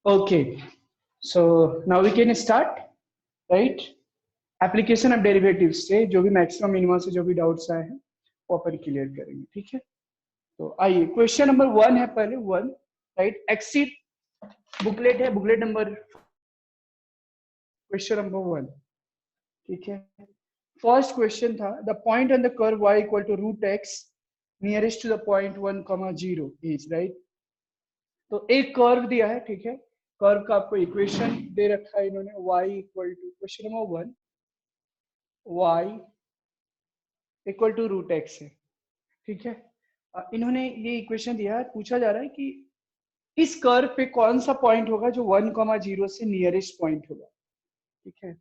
Okay, so now we can start, right? Application of derivatives से जो भी maximum minimum से जो भी डाउट्स आए हैं वो अपन क्लियर करेंगे, ठीक है। तो आइए क्वेश्चन नंबर 1 है, पहले 1, राइट। एक्सीड बुकलेट है, बुकलेट नंबर, क्वेश्चन नंबर 1, ठीक है। फर्स्ट क्वेश्चन था the point on the curve y equal to root x nearest to the point 1,0 is, right. तो एक कर्व दिया है, ठीक है। कर्व का आपको इक्वेशन दे रखा है इन्होंने, y equal to, question number 1, y equal to root x है, ठीक है। इन्होंने ये इक्वेशन दिया है, पूछा जा रहा है कि इस कर्व पे कौन सा पॉइंट होगा जो 1,0 से नियरेस्ट पॉइंट होगा, ठीक है।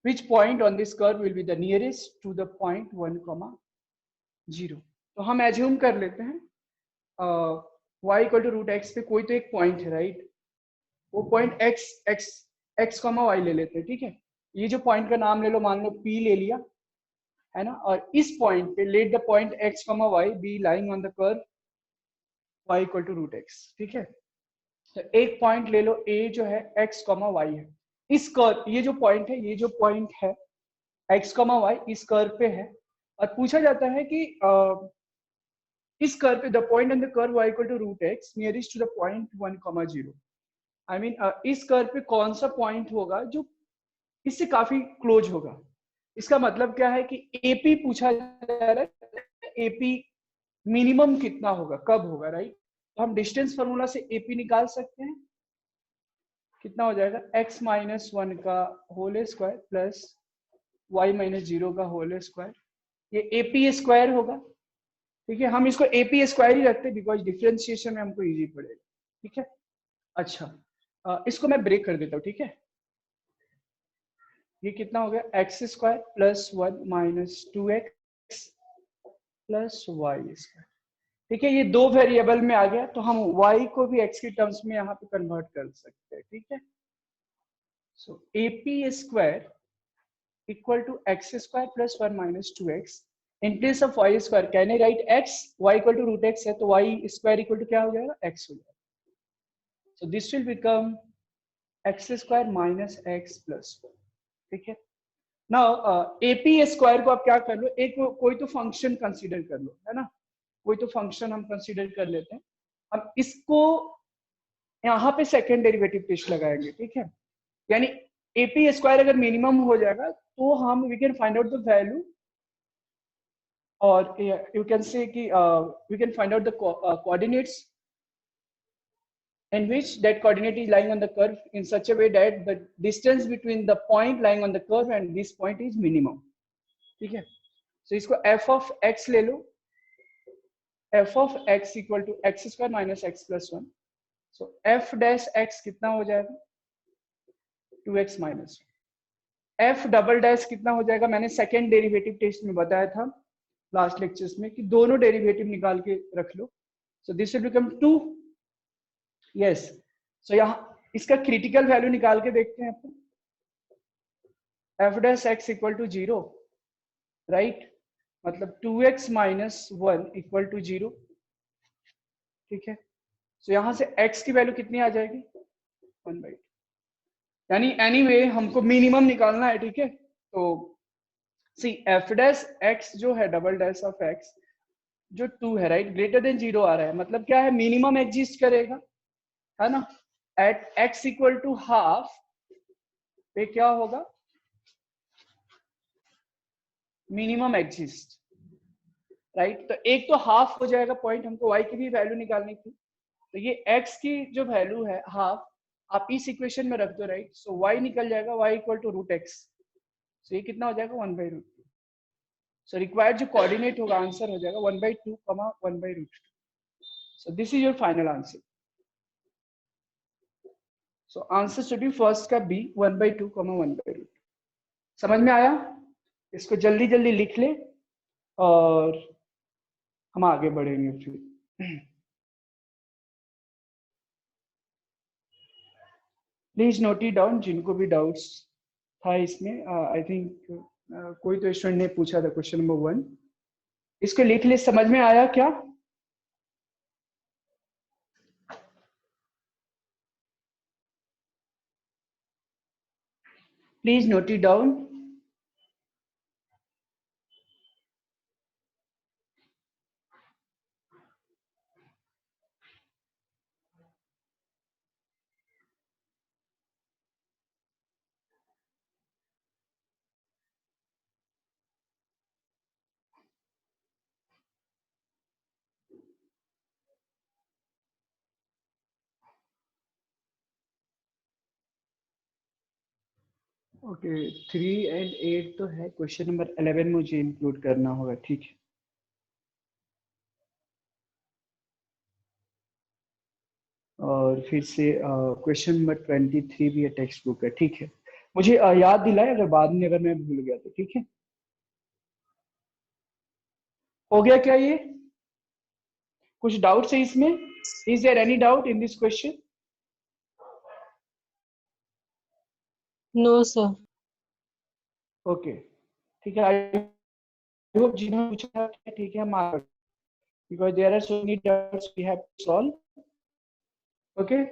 Which point on this curve will be the nearest to the point 1,0। तो हम एज्यूम कर लेते हैं y equal to root x पे कोई तो एक पॉइंट है, राइट। वो पॉइंट x y ले लेते हैं, ठीक है। ये जो पॉइंट का नाम ले लो, मान लो P ले लिया है ना, और इस पॉइंट पे let the point x y be lying on the curve y equal to root x, ठीक है। तो एक पॉइंट ले लो A जो है x y है, इस कर्व, ये जो पॉइंट है, ये जो पॉइंट है x y इस कर्व पे है, और पूछा जाता है कि इस कर्व पे the point on the curve y equal to root x nearest to the point 1,0। I mean इस कर्व पे कौन सा पॉइंट होगा जो इससे काफी क्लोज होगा। इसका मतलब क्या है कि एपी पूछा जा रहा है, एपी मिनिमम कितना होगा, कब होगा, राइट। तो हम डिस्टेंस फॉर्मूला से एपी निकाल सकते हैं, कितना हो जाएगा x माइनस 1 का whole square plus y minus 0 का होल स्क्वायर, ये एपी स्क्वायर होगा, ठीक है। हम इसको एपी स्क्वायर ही रखते हैं बिकॉज डिफरेंशिएशन में हमको इजी पड़ेगा, ठीक है। अच्छा, इसको मैं ब्रेक कर देता हूँ, ठीक है। ये कितना हो गया x square plus 1 minus 2x plus y square, ठीक है। ये दो वेरिएबल में आ गया, तो हम y को भी x की टर्म्स में यहाँ पे कन्वर्ट कर सकते हैं, ठीक है। So AP square equal to x square plus 1 minus 2x in place of y square can I write x, y equal to root x है तो y स्क्वायर इक्वल टू क्या हो जाएगा x हो जाएगा। So this will become x square minus x plus 1, ठीक है। Now AP square को आप क्या कर लो, एक कोई तो फंक्शन कंसीडर कर लो, है ना। कोई तो फंक्शन हम कंसीडर कर लेते हैं, हम इसको यहाँ पे सेकंड डेरिवेटिव टेस्ट लगाएंगे, ठीक है। यानी एपी स्क्वायर अगर मिनिमम हो जाएगा तो हम we can find out the value, और यू कैन से कि we can find out the coordinates in which that coordinate is lying on the curve in such a way that the distance between the point lying on the curve and this point is minimum, ठीक है। so इसको f of x ले लो, f of x equal to x square minus x plus 1, so f dash x कितना हो जाएगा 2x minus 1, f double dash कितना हो जाएगा, मैंने सेकेंड डेरिवेटिव टेस्ट में बताया था लास्ट लेक्चर्स में कि दोनों डेरिवेटिव निकाल के रख लो, so this will become 2, yes. So यहाँ इसका क्रिटिकल वैल्यू निकाल के देखते हैं अपन, f dash x equal to 0, right, मतलब 2x माइनस 1 इक्वल टू 0, ठीक है। सो यहाँ से x की वैल्यू कितनी आ जाएगी 1/2, यानी एनीवे हमको मिनिमम निकालना है, ठीक है। तो सी एफ डैश एक्स जो है डबल डैश ऑफ एक्स जो 2 है, राइट, ग्रेटर देन 0 आ रहा है, मतलब क्या है मिनिमम एग्जिस्ट करेगा, है ना। At x equal to half पे क्या होगा मिनिमम एग्जिस्ट, राइट। तो एक तो हाफ हो जाएगा पॉइंट, हमको y की भी वैल्यू निकालनी थी, तो ये x की जो वैल्यू है हाफ आप इस इक्वेशन में रख दो, राइट। सो y निकल जाएगा y equal to root x, so ये कितना हो जाएगा 1/√2, सो रिक्वायर्ड जो कोऑर्डिनेट होगा आंसर हो जाएगा 1/2 1/√2, so this is your final answer. So answer should be first का बी 1/2 1/√2। समझ में आया, इसको जल्दी जल्दी लिख ले और हम आगे बढ़ेंगे फिर। प्लीज नोट इट डाउन जिनको भी डाउट्स था इसमें, आई थिंक कोई तो स्टूडेंट ने पूछा था क्वेश्चन नंबर 1, इसको लिख ले। समझ में आया क्या? Please note it down. Okay 3 and 8 तो है, क्वेश्चन नंबर 11 मुझे इंक्लूड करना होगा, ठीक है। और फिर से क्वेश्चन नंबर 23 भी है, टेक्स्ट बुक है, ठीक है। मुझे याद दिलाए अगर बाद में अगर मैं भूल गया तो, ठीक है। हो गया क्या ये? कुछ डाउट्स है इसमें? Is there any doubt in this question? No sir. Okay ठीक है। आई होप जिन्होंने पूछा है, ठीक है, हम आगे, because there are so many doubts we have to solve. Okay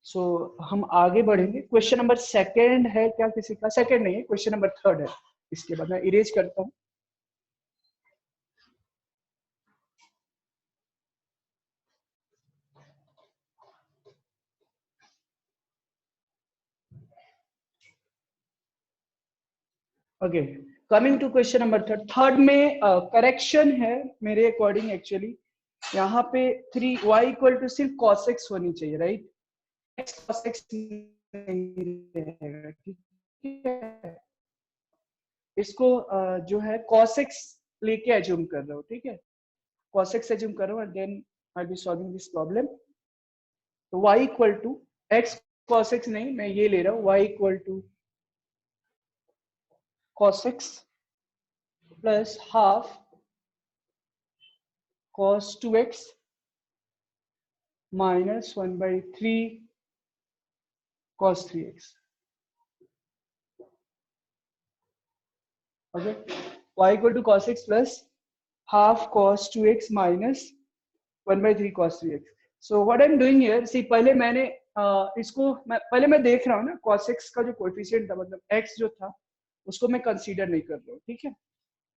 so हम आगे बढ़ेंगे। क्वेश्चन नंबर सेकंड है क्या किसी का? सेकंड नहीं है, क्वेश्चन नंबर थर्ड है। इसके बाद मैं इरेज करता हूँ। Okay coming to question number third. Third में करेक्शन है मेरे अकॉर्डिंग एक्चुअली। यहाँ पे 3y इक्वल टू सिर्फ cos x होनी चाहिए, राइट? x cos x नहीं रहेगा, ठीक है। इसको जो है cos x लेके एज्यूम कर रहा हूँ, ठीक है। cos x एज्यूम कर रहा हूँ and then I be solving this problem. तो y equal to x cos x नहीं, मैं ये ले रहा हूँ, y equal to cos x plus half cos 2x minus 1/3 cos 3x. Okay, y equal to cos x plus half cos 2x minus 1/3 cos 3x. So what I'm doing here, see पहले मैंने इसको पहले मैं देख रहा हूँ ना cos x का जो कोएफिशिएंट था, मतलब x जो था उसको मैं कंसीडर नहीं कर रहा हूँ, ठीक है।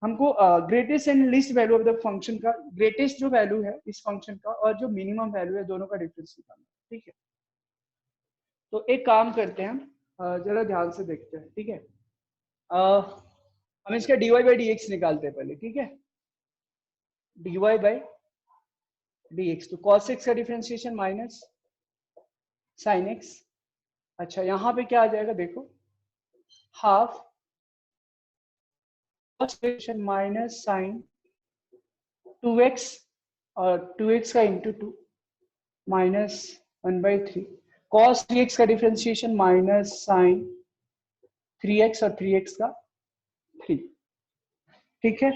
हमको greatest and least value of the function का, ग्रेटेस्ट जो वैल्यू है इस फंक्शन का और जो मिनिमम वैल्यू है दोनों का डिफरेंस निकालना, ठीक है। तो एक काम करते हैं हम, जरा ध्यान से देखते हैं, ठीक है। हम इसका dy बाई डी एक्स निकालते हैं पहले, ठीक है। dy बाई डी एक्स, तो cos x का डिफरेंशिएशन माइनस sin x। अच्छा यहाँ पे क्या आ जाएगा देखो, half cos minus sign 2x और 2x का इंटू 2 माइनस 1/3 cos 3x का डिफरेंशिएशन माइनस साइन 3x और 3x का 3, ठीक है।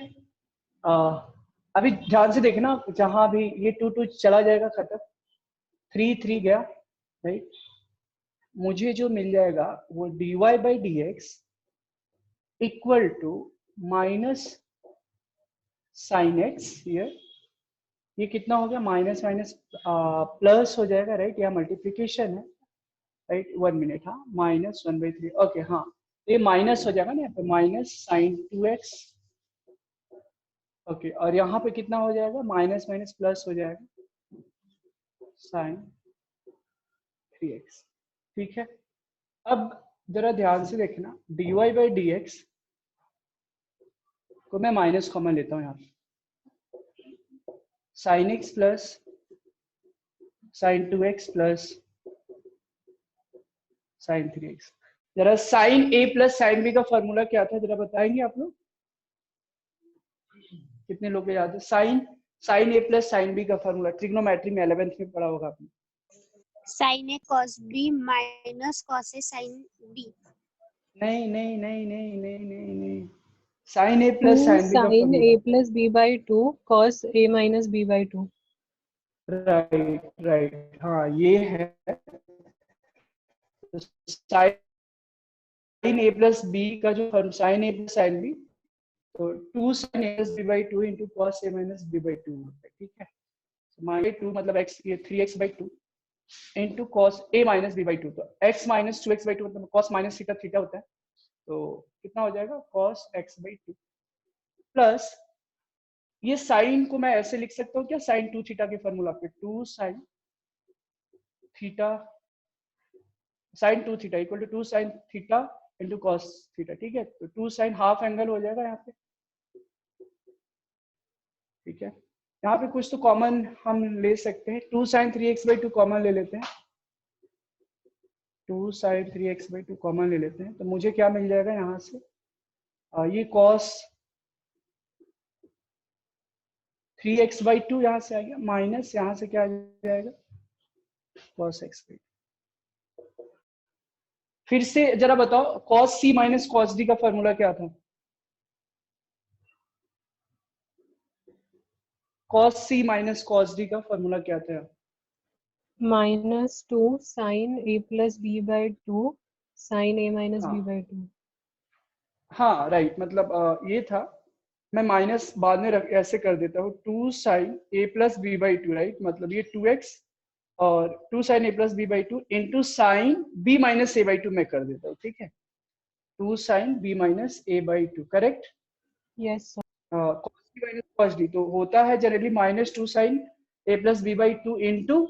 अभी ध्यान से देखना, जहां भी ये 2 चला जाएगा खत्म, 3 गया, राइट। मुझे जो मिल जाएगा वो dy by d x equal to minus sine x, ये कितना हो गया, माइनस माइनस प्लस हो जाएगा, राइट। या मल्टीप्लीकेशन है, राइट। 1 मिनट, हाँ, माइनस 1/3, ओके, हाँ, ये माइनस हो जाएगा ना यहाँ पे, माइनस साइन 2x, ओके। और यहाँ पे कितना हो जाएगा, माइनस माइनस प्लस हो जाएगा साइन 3x, ठीक है। अब जरा ध्यान से देखना, dy बाई डी एक्स को मैं माइनस कॉमन लेता हूँ यहाँ पे, sine x plus sine 2x plus sine 3x। जरा sine a plus sine b का फॉर्मूला क्या था, जरा बताएंगे आप लोग? कितने लोग को याद है? Sine a plus sine b का फॉर्मूला ट्रिग्नोमेट्री में 11th में पढ़ा होगा आपने। Sine A cos B minus cos A sine B. नहीं नहीं नहीं नहीं नहीं नहीं नहीं, sine a plus sine b का sine formula. A plus B by 2 cos A minus B by 2। Right right, हाँ ये है। साइन a प्लस बी का जो form, sine a plus sine b, तो 2 sin a plus b by 2 into cos a minus b by 2 होता है, ठीक है। माइनस 2 मतलब x, ये 3x by 2 into cos a minus b by 2, तो x minus 2x by 2 मतलब cos minus theta theta होता है, तो कितना हो जाएगा cos x/2 प्लस ये साइन को मैं ऐसे लिख सकता हूँ क्या, साइन 2 थीटा के फॉर्मूला पे 2 sine theta sine 2 theta equal to 2 sine theta into cos theta, ठीक है। तो 2 साइन हाफ एंगल हो जाएगा यहाँ पे, ठीक है। यहाँ पे कुछ तो कॉमन हम ले सकते हैं, 2 साइन 3x/2 कॉमन ले लेते हैं, 2 साइन 3x/2 कॉमन ले लेते हैं, तो मुझे क्या मिल जाएगा यहाँ से, ये cos 3x/2 यहाँ से आ गया, माइनस यहाँ से क्या आ जाएगा cos x/2। फिर से जरा बताओ cos c minus cos d का फॉर्मूला क्या था, cos c minus cos d का फॉर्मूला क्या था? -2 sin a plus b by 2 sin a minus b हाँ by 2। हाँ राइट, मतलब ये था, मैं माइनस बाद में ऐसे कर देता हूँ, 2 sine a plus B by two, right, मतलब ये 2x और 2 sine a plus B by two into sine b minus a by two मैं कर देता हूँ, ठीक है। 2 sine b minus a by two, correct. Yes sir. cos b minus cos d तो होता है generally -2 sine a plus B by two into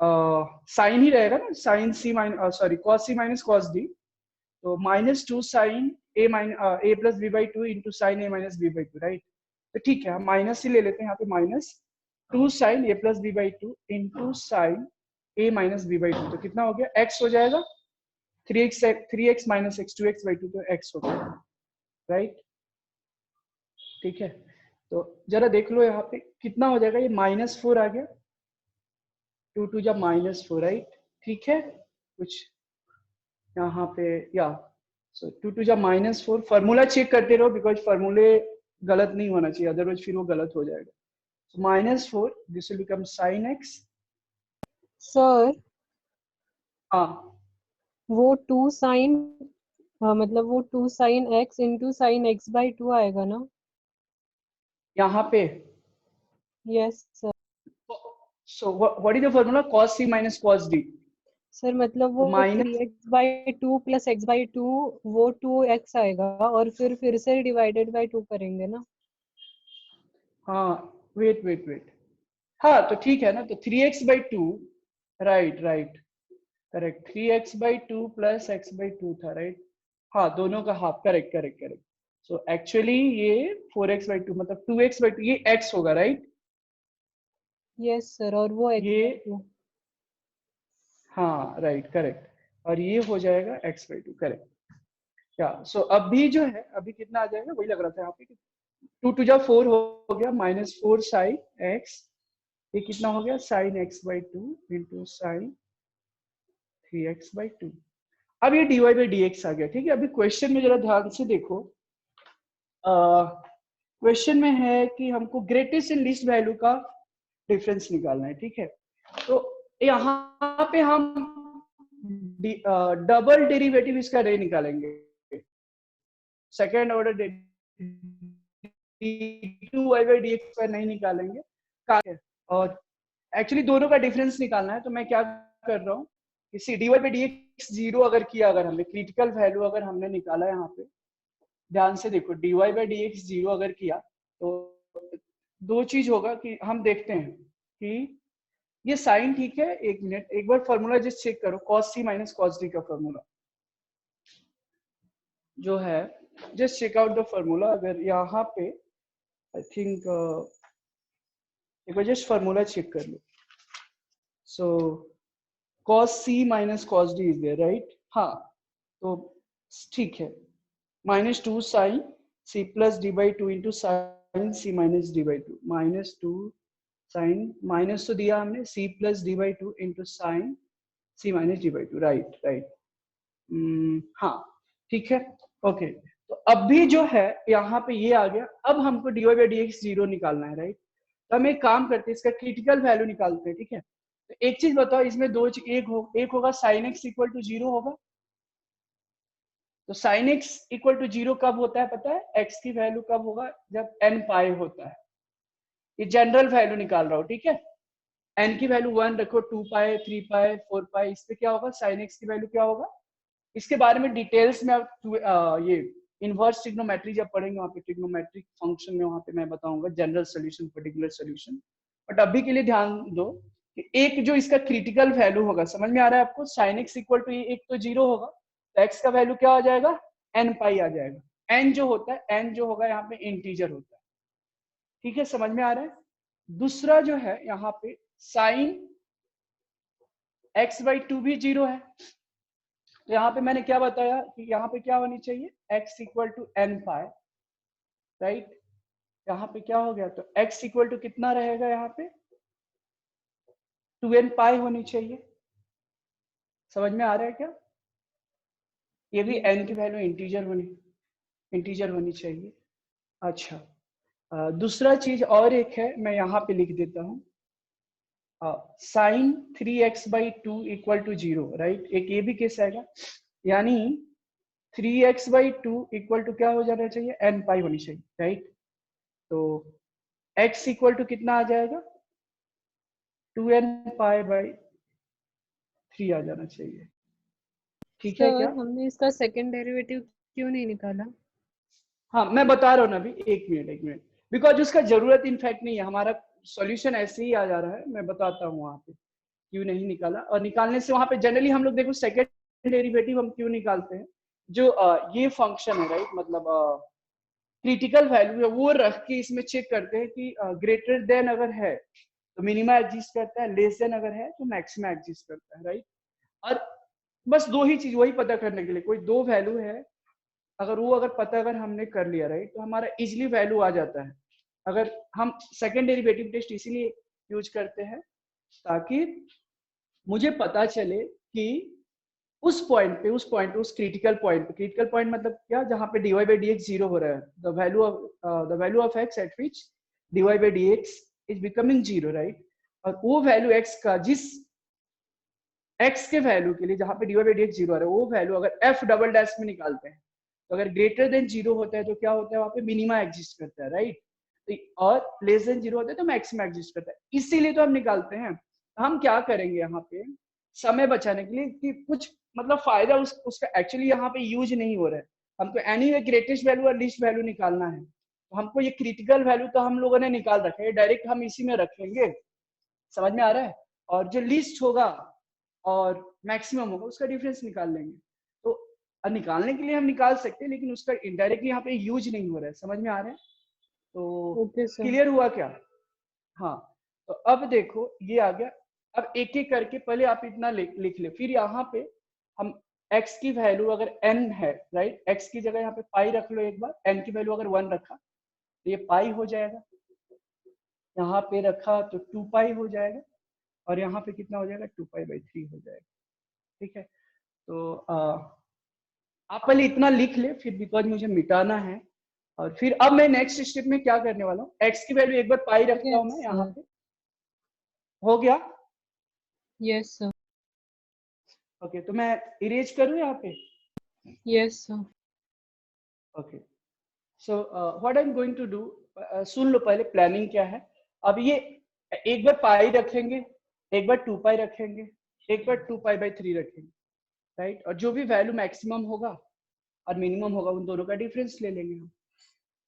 sine ही रहेगा ना, sine c minus sorry cos c minus cos d, तो -2 sine a plus B by two into sine a minus B by two, right. तो ठीक है, हम minus ही ले लेते हैं यहाँ पे, -2 sine a plus B by two into sine a minus B by two, तो कितना हो गया, x हो जाएगा 3x minus x 2x by two, तो x हो गया, राइट, ठीक है। तो जरा देख लो यहाँ पे कितना हो जाएगा, ये -4 आ गया, 2 2 जब -4, राइट, ठीक है। कुछ यहाँ पे या सो 2 2 जब -4, फार्मूला चेक करते रहो बिकॉज फार्मूले गलत नहीं होना चाहिए, अदरवाइज फिर वो गलत हो जाएगा। So -4 this will become sin x। Sir हाँ वो 2 साइन मतलब वो 2 sine x into sine x by 2 आएगा ना? यहाँ पे yes sir. so what is the formula, cos c minus cos d, sir मतलब तो वो minus 3x by 2 plus x by 2 वो 2x आएगा और फिर से डिवाइडेड बाई 2 करेंगे ना? हाँ वेट, हाँ तो ठीक है ना, तो 3x/2, right right correct, 3x/2 plus x/2 था, राइट, हाँ दोनों का half, correct correct correct. So actually ये 4x/2 मतलब 2x/2, ये x होगा, राइट, यस सर, और वो x ये बाई 2। हाँ राइट करेक्ट, और ये हो जाएगा x/2, करेक्ट। क्या सो अभी जो है, अभी कितना आ जाएगा, वही लग रहा था यहाँ पे, 2 2 जा 4 हो गया, -4 साइन x, ये कितना हो गया, sign x/2 into sine 3x/2। अब ये dy बाई dx आ गया, ठीक है। अभी क्वेश्चन में जरा ध्यान से देखो, क्वेश्चन में है कि हमको ग्रेटेस्ट एंड लीस्ट वैल्यू का डिफरेंस निकालना है, ठीक है। तो यहाँ पे हम डबल डेरिवेटिव इसका नहीं निकालेंगे, सेकेंड ऑर्डर d2y/dx का नहीं निकालेंगे, और एक्चुअली दोनों का डिफरेंस निकालना है। तो मैं क्या कर रहा हूँ, किसी dy/dx 0 अगर किया, अगर हमने क्रिटिकल वैल्यू अगर हमने निकाला, यहाँ पे ध्यान से देखो, dy/dx 0 अगर किया तो दो चीज होगा कि हम देखते हैं कि ये साइन ठीक है, एक मिनट, एक बार फॉर्मूला जस्ट चेक करो, cos c minus cos d का फॉर्मूला जो है, just check out the formula. अगर यहाँ पे आई थिंक एक बार जस्ट फॉर्मूला चेक कर लो, so cos c minus cos d is there, right, हाँ तो ठीक है, -2 sine c plus d by two into sine c minus d by two, -2 sine, minus तो दिया हमने, c plus d by two into sine c minus d by two, right right, हाँ ठीक है, ओके। तो अब भी जो है यहाँ पे ये आ गया, अब हमको dy/dx 0 निकालना है, राइट। तो हम एक काम करते हैं, इसका क्रिटिकल वैल्यू निकालते हैं, ठीक है। तो एक चीज बताओ, इसमें दो एक होगा sin x इक्वल टू 0 होगा, तो sin x इक्वल टू 0 कब होता है पता है, x की वैल्यू कब होगा, जब n पाई होता है, ये जनरल वैल्यू निकाल रहा हूँ, ठीक है। n की वैल्यू 1 रखो, 2 पाई 3 पाई 4 पाई, इस पे क्या होगा, sin x की वैल्यू क्या होगा, इसके बारे में डिटेल्स में ये इनवर्स ट्रिग्नोमेट्री जब पढ़ेंगे वहाँ पे ट्रिग्नोमेट्रिक फंक्शन में वहाँ पे मैं बताऊंगा general solution, particular solution. But अभी के लिए ध्यान दो कि एक जो इसका क्रिटिकल वैल्यू होगा, समझ में आ रहा है आपको, sin x इक्वल टू एक तो 0 होगा, तो x का वैल्यू क्या आ जाएगा, n पाई आ जाएगा। n जो होता है, n जो होगा यहाँ पे इंटीजर होता है, ठीक है, समझ में आ रहा है। दूसरा जो है यहाँ पे sin x/2 भी 0 है, तो यहाँ पे मैंने क्या बताया कि यहाँ पे क्या होनी चाहिए, x equal to n pi, right. यहाँ पे क्या हो गया, तो x इक्वल टू कितना रहेगा, यहाँ पे 2n पाई होनी चाहिए। समझ में आ रहा है क्या, ये भी n की वैल्यू इंटीजर होनी चाहिए। अच्छा, दूसरा चीज और एक है, मैं यहाँ पे लिख देता हूँ, sign 3x/2 equal to 0, right. एक ये भी केस आएगा, यानी 3x/2 इक्वल टू क्या हो जाना चाहिए, n पाई होनी चाहिए, राइट। तो x इक्वल टू कितना आ जाएगा, 2n पाई/3 आ जाना चाहिए, ठीक है क्या। सर हमने इसका सेकंड डेरिवेटिव क्यों नहीं निकाला? हाँ मैं बता रहा हूँ ना अभी, एक मिनट, बिकॉज उसका जरूरत इनफैक्ट नहीं है, हमारा सॉल्यूशन ऐसे ही आ जा रहा है। मैं बताता हूँ वहाँ पे क्यों नहीं निकाला, और निकालने से वहाँ पे जनरली हम लोग देखो सेकेंड डेरिवेटिव हम क्यों निकालते हैं, जो ये फंक्शन है, राइट, मतलब क्रिटिकल वैल्यू है वो रख के इसमें चेक करते हैं कि ग्रेटर देन अगर है तो मिनिमा एग्जिस्ट करता है, लेस देन अगर है तो मैक्सिमा एग्जिस्ट करता है, राइट। और बस दो ही चीज वही पता करने के लिए, कोई दो वैल्यू है, अगर पता हमने कर लिया, राइट, तो हमारा इजिली वैल्यू आ जाता है। अगर हम सेकेंड डेरिवेटिव टेस्ट इसीलिए यूज करते हैं ताकि मुझे पता चले कि उस क्रिटिकल पॉइंट मतलब क्या, जहां पे dy by dx 0 हो रहा है, the value of x eight which dy by dx is becoming 0, right. और वो वैल्यू x का, जिस x के वैल्यू के लिए जहां पे dy by dx 0 आ रहा है, वो वैल्यू अगर f डबल डैश में निकालते हैं, तो अगर ग्रेटर देन 0 होता है तो क्या होता है, वहां पे मिनिमा एग्जिस्ट करता है, राइट। और लेस देन 0 होता है तो मैक्सिमा एग्जिस्ट करता है, इसीलिए तो हम निकालते हैं। हम क्या करेंगे यहाँ पे समय बचाने के लिए कि कुछ मतलब फायदा उसका एक्चुअली यहाँ पे यूज नहीं हो रहा है, हमको एनीवे ग्रेटेस्ट वैल्यू और लीस्ट वैल्यू निकालना है, तो हमको ये क्रिटिकल वैल्यू तो हम लोगों ने निकाल रखा है, डायरेक्ट हम इसी में रखेंगे, समझ में आ रहा है। और जो लीस्ट होगा और मैक्सिमम होगा उसका डिफरेंस निकाल लेंगे। तो निकालने के लिए हम निकाल सकते हैं, लेकिन उसका इनडायरेक्टली यहाँ पे यूज नहीं हो रहा है, समझ में आ रहा है। तो ओके सर। क्लियर हुआ क्या, हाँ। तो अब देखो ये आ गया, अब एक एक करके पहले आप इतना लिख ले, फिर यहाँ पे हम x की वैल्यू अगर n है, राइट, x की जगह यहाँ पे पाई रख लो एक बार, n की वैल्यू अगर 1 रखा तो ये पाई हो जाएगा, यहाँ पे रखा तो 2 पाई हो जाएगा, और यहाँ पे कितना हो जाएगा, 2π/3 हो जाएगा, ठीक है। तो आप पहले इतना लिख ले, फिर बिकॉज मुझे मिटाना है, और फिर अब मैं नेक्स्ट स्टेप में क्या करने वाला हूँ, x की वैल्यू एक बार पाई रखता हूँ मैं यहाँ सर। पे, हो गया। Yes sir. ओके, तो मैं इरेज करूँ यहाँ पे, yes sir. Okay. So what I am going to do, सुन लो पहले प्लानिंग क्या है। अब ये एक बार पाई रखेंगे, एक बार 2 पाई रखेंगे, एक बार 2π/3 रखेंगे, राइट। और जो भी वैल्यू मैक्सिमम होगा और मिनिमम होगा उन दोनों का डिफरेंस ले लेंगे हम,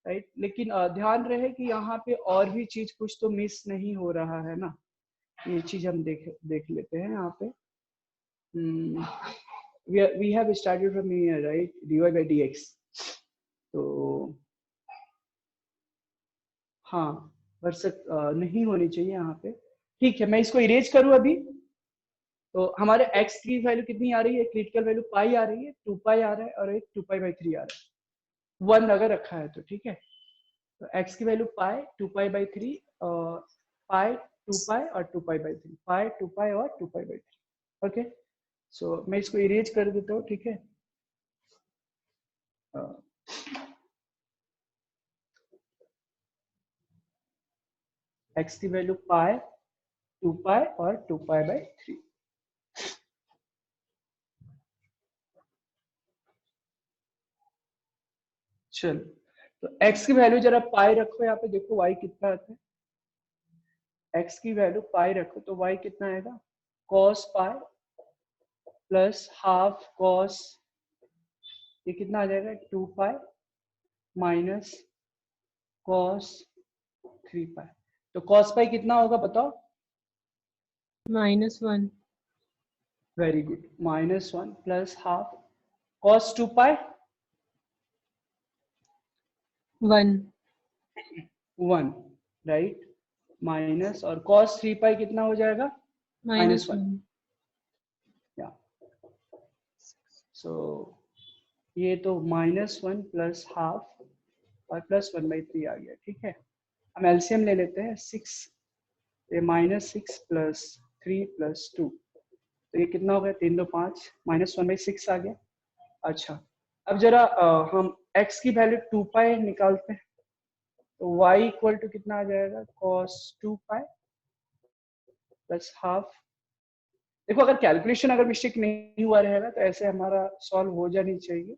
राइट। लेकिन ध्यान रहे कि यहाँ पे और भी चीज कुछ तो मिस नहीं हो रहा है ना, ये चीज हम देख लेते हैं यहाँ पे। we have started from here, right, dy/dx, तो हाँ वर्षक नहीं होनी चाहिए यहाँ पे, ठीक है। मैं इसको इरेज करूँ अभी, तो हमारे x की वैल्यू कितनी आ रही है, क्रिटिकल वैल्यू पाई आ रही है, 2 पाई आ रहा है, और एक 2π/3 आ रहा है, 1 अगर रखा है तो, ठीक है। तो x की वैल्यू पाई, 2π/3, पाई 2 पाई और 2π/3, पाई 2 पाई और 2π/3, ओके। सो मैं इसको इरेज कर देता हूँ, ठीक है। x की वैल्यू पाई, 2 पाई और 2π/3, चलो। तो x की वैल्यू जरा पाई रखो यहाँ पे, देखो y कितना आता है, x की वैल्यू पाई रखो तो y कितना आएगा, cos pi plus half cos ये कितना आ जाएगा 2 पाई माइनस कॉस 3 पाई। तो कॉस पाई कितना होगा बताओ? -1 very good, -1 plus half cos 2 पाई 1 1 राइट, माइनस और कॉस 3 पाई कितना हो जाएगा? -1। -1 या सो ये तो -1 प्लस हाफ और प्लस 1/3 आ गया। ठीक है, हम एलसीएम ले लेते हैं। 6 ये -6 प्लस 3 प्लस 2, तो ये कितना हो गया? 3 2 5 -1/6 आ गया। अच्छा, अब जरा हम x की वैल्यू 2 पाई निकालते हैं, तो y इक्वल टू कितना आ जाएगा? cos 2 pi plus half. देखो अगर कैलकुलेशन अगर मिस्टेक नहीं हुआ रहेगा तो ऐसे हमारा सॉल्व हो जानी चाहिए।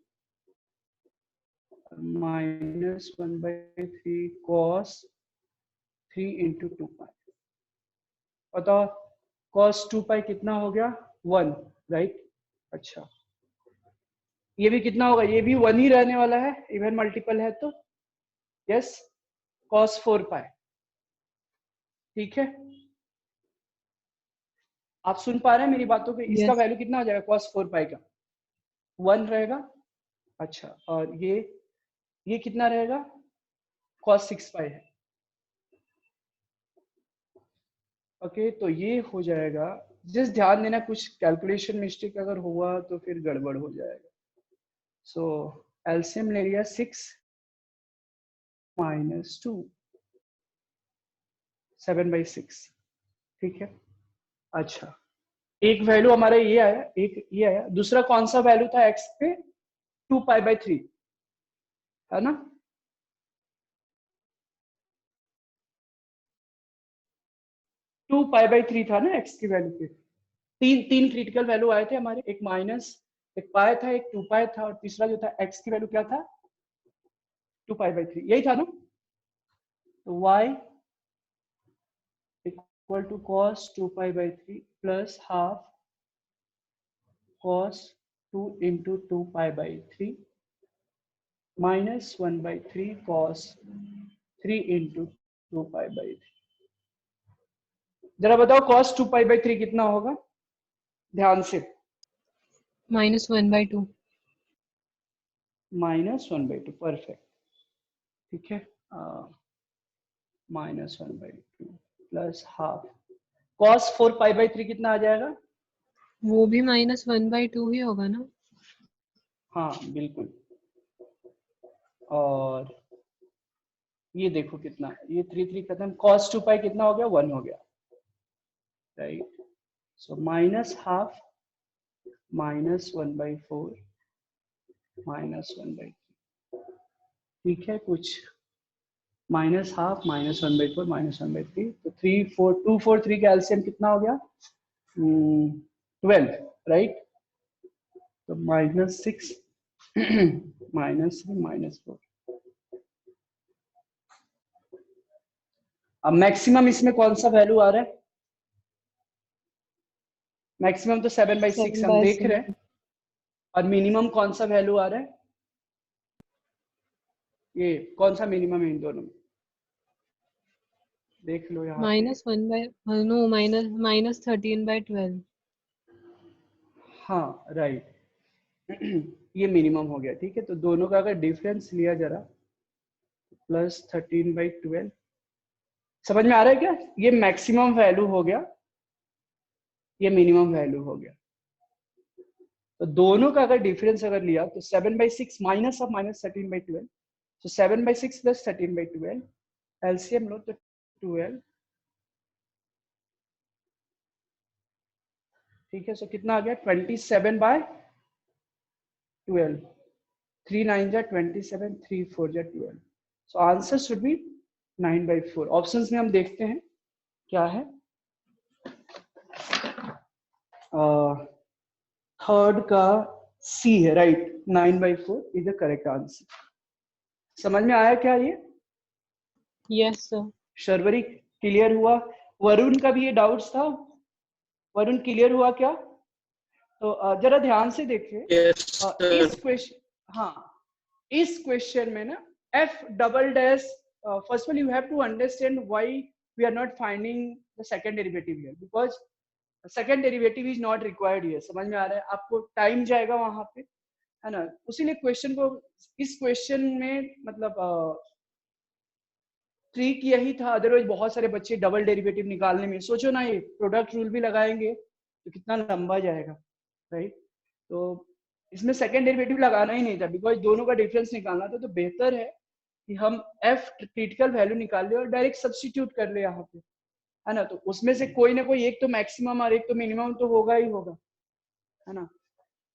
-1/3 cos 3 इंटू 2 पाई। बताओ cos 2 पाई कितना हो गया? 1 राइट। अच्छा, ये भी कितना होगा? ये भी 1 ही रहने वाला है, इवन मल्टीपल है तो यस, cos 4 पाई। ठीक है, आप सुन पा रहे हैं मेरी बातों को? इसका Yes. वैल्यू कितना हो जाएगा? cos 4 पाई का 1 रहेगा। अच्छा, और ये कितना रहेगा? cos 6 पाई है। ओके, तो ये हो जाएगा। जस्ट ध्यान देना, कुछ कैलकुलेशन मिस्टेक अगर हुआ तो फिर गड़बड़ हो जाएगा। सो एलसीएम ले लिया 6 माइनस 2 7/6। ठीक है, अच्छा एक वैल्यू हमारा ये आया, एक ये आया। दूसरा कौन सा वैल्यू था x पे? 2 पाई/3 है ना? टू पाई/3 था ना x की वैल्यू पे। तीन क्रिटिकल वैल्यू आए थे हमारे, एक माइनस, एक पाई था, एक 2 पाई था, और तीसरा जो था x की वैल्यू क्या था? 2 पाई/3, यही था ना? तो y इक्वल टू cos 2 पाई/3 प्लस हाफ cos 2 इंटू 2 पाई/3 माइनस 1/3 cos 3 इंटू 2 पाई/3। जरा बताओ cos 2 पाई/3 कितना होगा? ध्यान से। -1/2 -1/2, परफेक्ट। ठीक है, -1/2 प्लस हाफ cos 4 पाई/3 कितना आ जाएगा? वो भी -1/2 ही होगा ना? हाँ बिल्कुल। और ये देखो कितना, ये 3 खत्म, cos 2 पाई कितना हो गया? 1 हो गया राइट। So minus half -1/4 -1/3। ठीक है, कुछ माइनस हाफ -1/4 -1/3, तो 3 4 2 4 3 का एलसीएम कितना हो गया? 12 राइट। तो -6 -3 -4। अब मैक्सिमम इसमें कौन सा वैल्यू आ रहा है? मैक्सिमम तो 7/6 हम देख रहे हैं, और मिनिमम कौन सा वैल्यू आ रहा है? ये कौन सा मिनिमम है इन दोनों में? देख लो यहाँ पे। -13/12 हाँ राइट ये मिनिमम हो गया। ठीक है, तो दोनों का अगर डिफरेंस लिया जरा, प्लस 13/12, समझ में आ रहा है क्या? ये मैक्सिमम वैल्यू हो गया, ये मिनिमम वैल्यू हो गया। तो दोनों का अगर डिफरेंस अगर लिया तो 7/6 माइनस ऑफ -13/12, तो 7/6 प्लस 13/12 एलसीएम लो तो 12। ठीक है, सो कितना आ गया? 27/12। 3 9 जा 27, 3 4 जा 12। सो आंसर शुड बी 9/4। ऑप्शंस में हम देखते हैं क्या है। थर्ड का सी है right, 9/4 is the correct answer. समझ में आया क्या ये? Yes sir. शर्वरी क्लियर हुआ? वरुण का भी ये डाउट्स था, वरुण क्लियर हुआ क्या? तो जरा ध्यान से देखिए। Yes, इस क्वेश्चन, हाँ, इस क्वेश्चन में ना f double dash, first of all you have to understand why we are not finding the second derivative here, because second derivative is not required here. समझ में आ रहा है आपको? टाइम जाएगा वहां पे, है ना? उसीलिए क्वेश्चन को, इस क्वेश्चन में मतलब ट्रिक यही था। अदरवाइज बहुत सारे बच्चे डबल डेरिवेटिव निकालने में, सोचो ना, ये प्रोडक्ट रूल भी लगाएंगे तो कितना लंबा जाएगा, राइट? तो इसमें सेकंड डेरिवेटिव लगाना ही नहीं था, बिकॉज दोनों का डिफरेंस निकालना था। तो बेहतर है कि हम f क्रिटिकल वैल्यू निकाल ले और डायरेक्ट सब्स्टिट्यूट कर ले यहाँ पे, है ना? तो उसमें से कोई ना कोई एक तो मैक्सिमम और एक तो मिनिमम तो होगा ही होगा, है ना?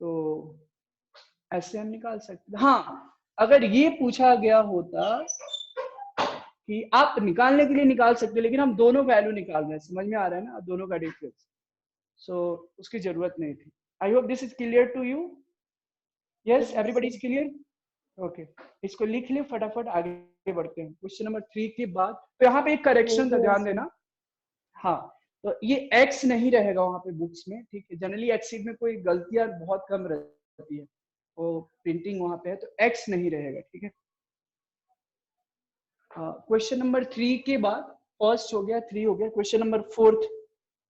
तो ऐसे हम निकाल सकते। हाँ, अगर ये पूछा गया होता कि आप निकालने के लिए निकाल सकते, लेकिन हम दोनों वैल्यू निकाल रहे हैं, समझ में आ रहा है ना, दोनों का डिफरेंस, सो उसकी जरूरत नहीं थी। I hope this is clear to you. Yes, everybody is clear? Okay, इसको लिख ले फटाफट, आगे बढ़ते हैं। क्वेश्चन नंबर 3 के बाद तो यहाँ पे एक करेक्शन था, ध्यान देना। हाँ, तो ये x नहीं रहेगा वहां पे बुक्स में, ठीक है? जनरली एक्सीड में कोई गलतियां बहुत कम रहती है, वो प्रिंटिंग वहां पे है, तो x नहीं रहेगा, ठीक है? क्वेश्चन नंबर 3 के बाद फर्स्ट हो गया, 3 हो गया। क्वेश्चन नंबर 4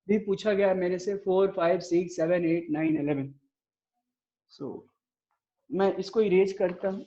भी पूछा गया है मेरे से, 4, 5, 6, 7, 8, 9, 11। सो मैं इसको इरेज करता हूँ।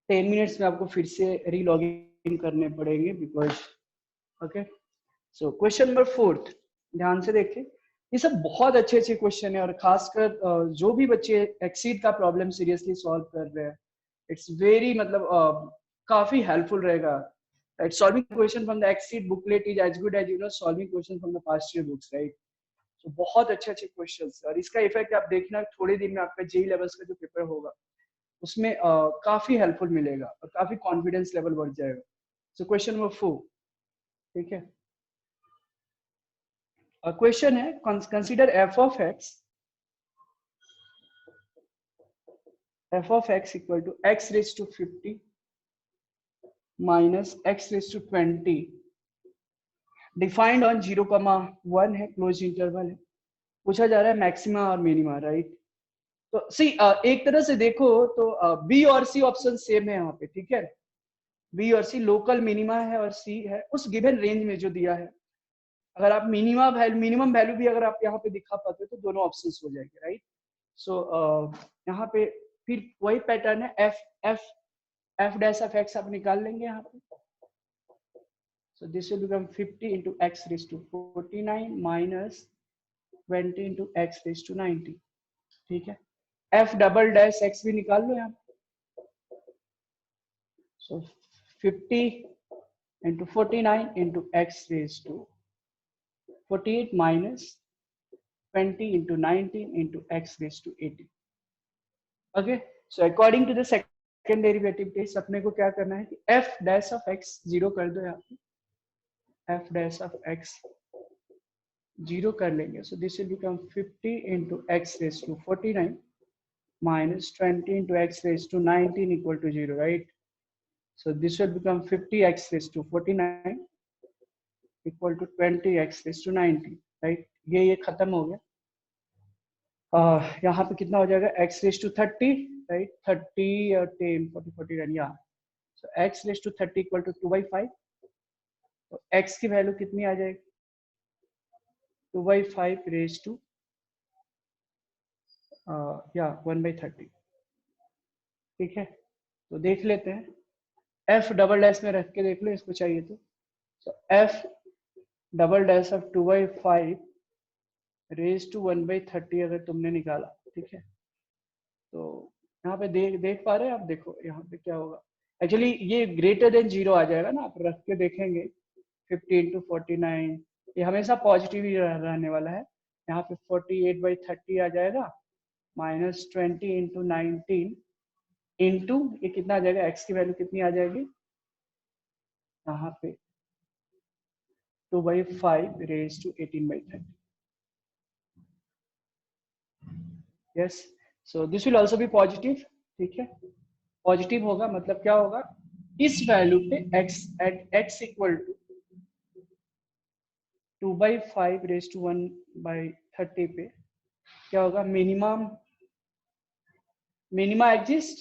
टेन मिनट्स में आपको फिर से रीलॉग इन करने पड़ेंगे, because okay. So question number 4, ध्यान से देखें। ये सब बहुत अच्छे अच्छे क्वेश्चन है, और खासकर जो भी बच्चे एक्सीड का प्रॉब्लम सीरियसली सॉल्व कर रहे हैं, इट्स वेरी मतलब काफी हेल्पफुल रहेगा, right? Solving question from the exceed booklet is as good as solving question from the past year books, right? तो बहुत अच्छे अच्छे क्वेश्चंस, और इसका इफेक्ट आप देखना थोड़े दिन में आपका जेई लेवल्स का जो पेपर होगा उसमें काफी हेल्पफुल मिलेगा और काफी कॉन्फिडेंस लेवल बढ़ जाएगा। सो क्वेश्चन नंबर 4, ठीक है? क्वेश्चन है, consider f of x equal to x raise to 50 minus x raise to 20 defined on 0,1 है, क्लोज इंटरवल है। पूछा जा रहा है मैक्सिमा और मिनिमा, राइट? तो सी एक तरह से देखो तो बी और सी ऑप्शन सेम है यहाँ पे, ठीक है? बी और सी लोकल मिनिमा है और सी है उस गिवन रेंज में जो दिया है। अगर आप मिनिमम वैल्यू भी अगर आप यहाँ पे दिखा पाते हो तो दोनों ऑप्शंस हो जाएंगे, राइट? सो यहाँ पे फिर वही पैटर्न है, एफ डैश ऑफ एक्स आप निकाल लेंगे यहाँ पे। So this will become 50 into x raised to 49 minus 20 into x raised to 90, ठीक है? एफ डबल डैश एक्स भी निकाल लो यहाँ पे। सो 50 into 49 into x raised to 48 minus 20 into 19 into x raised to 80. Okay, so according to the second derivative case, अपने को क्या करना है कि f dash of x 0 कर दो यहाँ पे, f dash of x 0 कर लेंगे। So this will become 50 into x raised to 49 minus 20 into x raised to 19 equal to 0, right? So this will become 50x raised to 49 equal to 20x raised to 90, right? ये खत्म हो गया। यहाँ पे कितना हो जाएगा, x raised to 30, right? 30 और 10, 40, 49, yeah. So x raised to 30 equal to 2/5. तो x की वैल्यू कितनी आ जाएगी, 2/5 raised to 1/30, ठीक है? तो देख लेते हैं, f डबल डैश में रख के देख लो इसको चाहिए तो। So f double dash of 2/5 raise to 1/30 अगर तुमने निकाला, ठीक है? तो यहाँ पे देख पा रहे हैं आप? देखो यहाँ पे क्या होगा, एक्चुअली ये ग्रेटर देन 0 आ जाएगा ना, आप रख के देखेंगे। 50 into 49 ये हमेशा पॉजिटिव ही रहने वाला है। यहाँ पे 48/30 आ जाएगा, माइनस 20 into 19 इंटू ये कितना आ जाएगा, x की वैल्यू कितनी आ जाएगी यहाँ पे 2/5 raised to 18/30. Yes, so this will also be positive. ठीक है, पॉजिटिव होगा मतलब क्या होगा, इस वैल्यू पे x at x equal to 2/5 raised to 1/30 पे क्या होगा, मिनिमा एग्जिस्ट,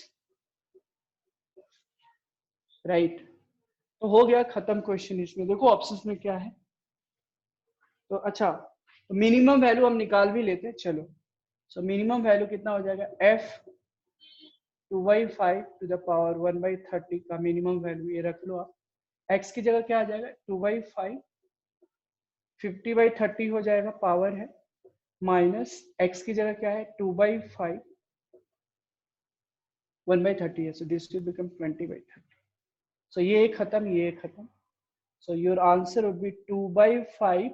राइट। तो हो गया खत्म क्वेश्चन। इसमें देखो ऑप्शंस में क्या है। तो अच्छा, तो मिनिमम वैल्यू हम निकाल भी लेते हैं, चलो। सो मिनिमम वैल्यू कितना हो जाएगा, f 2/5 टू द पावर 1/30 का मिनिमम वैल्यू ये रख लो आप। x की जगह क्या आ जाएगा, 2/5 50/30 हो जाएगा, पावर है, माइनस x की जगह क्या है, 2/5 1/30 है, सो दिस विल बिकम 20/30। सो ये खत्म, ये खत्म। So your answer would be 2/5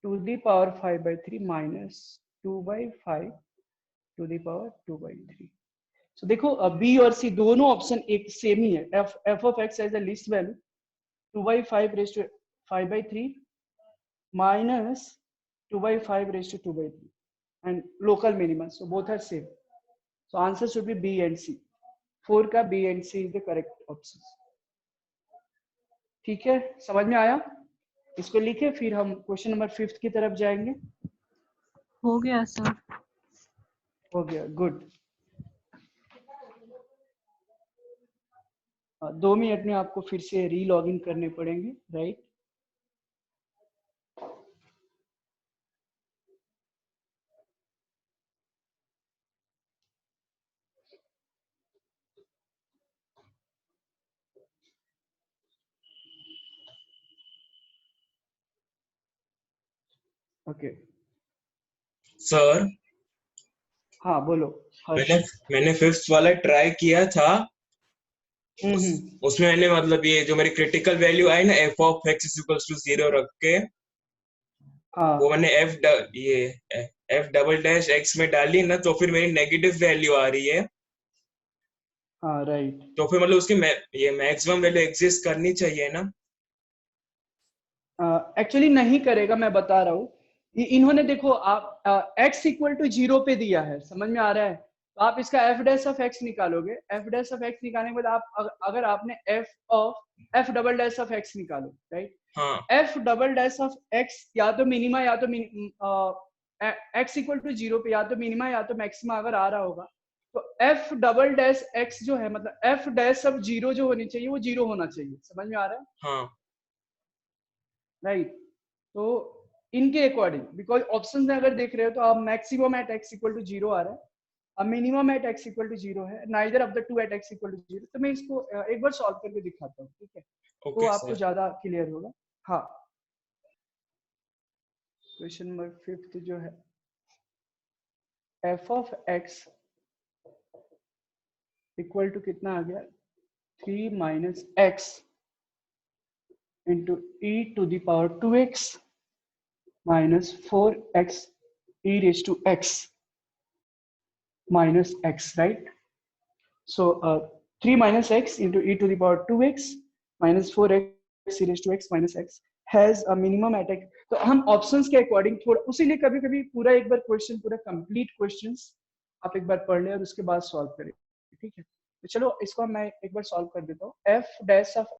to the power 5/3 minus 2/5 to the power 2/3। so देखो B और C दोनों ऑप्शन एक सेम ही है। f of x as a least value 2/5 raised to 5/3 minus 2/5 raised to 2/3 and local minima, so both are same, so answer should be B and C। 4 का B and C is the correct option। ठीक है, समझ में आया? इसको लिखे, फिर हम क्वेश्चन नंबर 5 की तरफ जाएंगे। हो गया सर। हो गया, गुड। 2 मिनट में आपको फिर से री लॉग इन करने पड़ेंगे, राइट। ओके सर, हाँ बोलो। मैंने 5th वाला ट्राई किया था। हम्म उसमें मैंने मतलब ये जो मेरी क्रिटिकल वैल्यू आई ना, f of x is equals to 0 रख के, हाँ वो मैंने f डबल डैश x में डाली ना, तो फिर मेरी नेगेटिव वैल्यू आ रही है। हाँ राइट। तो फिर मतलब उसकी ये मैक्सिमम वैल्यू एग्जिस्ट करनी चाहिए ना। एक्चुअली नहीं करेगा, मैं बता रहा हूँ। इन्होंने देखो आप x इक्वल टू 0 पे दिया है, समझ में आ रहा है। तो आप इसका f डैश ऑफ x निकालोगे। f डैश ऑफ x निकालने के बाद आप अगर आपने f double dash of x निकालो, राइट। हाँ, f double dash of x या तो मिनिमा या तो x इक्वल टू 0 पे या तो मिनिमा या तो मैक्सिमा अगर आ रहा होगा, तो f डबल डैश x जो है मतलब f डैश ऑफ 0 जो होनी चाहिए वो 0 होना चाहिए, समझ में आ रहा है, हाँ, राइट। तो इनके अकॉर्डिंग, बिकॉज ऑप्शन में अगर देख रहे हो तो आप maximum at x equal to 0 आ रहा है, अब minimum at x equal to 0 है, neither of the two at x equal to 0। तो मैं इसको एक बार सॉल्व करके दिखाता हूँ, ठीक है, तो ओके आपको सर। ज्यादा क्लियर होगा। हाँ, क्वेश्चन नंबर 5 जो है, f of x equal to कितना आ गया, 3 minus x into e to the power 2x minus 4x e raised to x minus x, right? So 3 minus x into e to the power 2x minus 4x e raised to x minus x has a minimum at x। तो हम options के according थोड़ा, उसीलिए कभी कभी पूरा एक बार question, पूरा complete questions आप एक बार पढ़ ले और उसके बाद सॉल्व करें, ठीक है। तो चलो इसको मैं एक बार सॉल्व कर देता हूँ। f dash of